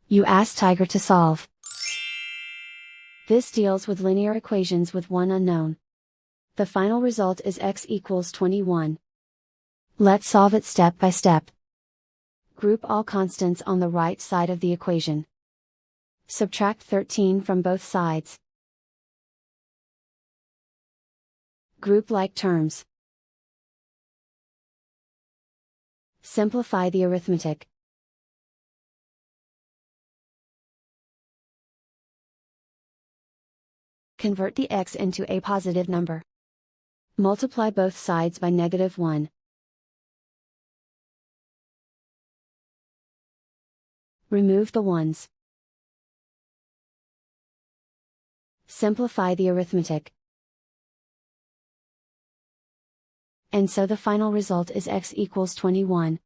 You ask Tiger to solve. This deals with linear equations with one unknown. The final result is x equals 21. Let's solve it step by step. Group all constants on the right side of the equation. Subtract 13 from both sides. Group like terms. Simplify the arithmetic. Convert the x into a positive number. Multiply both sides by -1. Remove the ones. Simplify the arithmetic. And so the final result is x equals 21.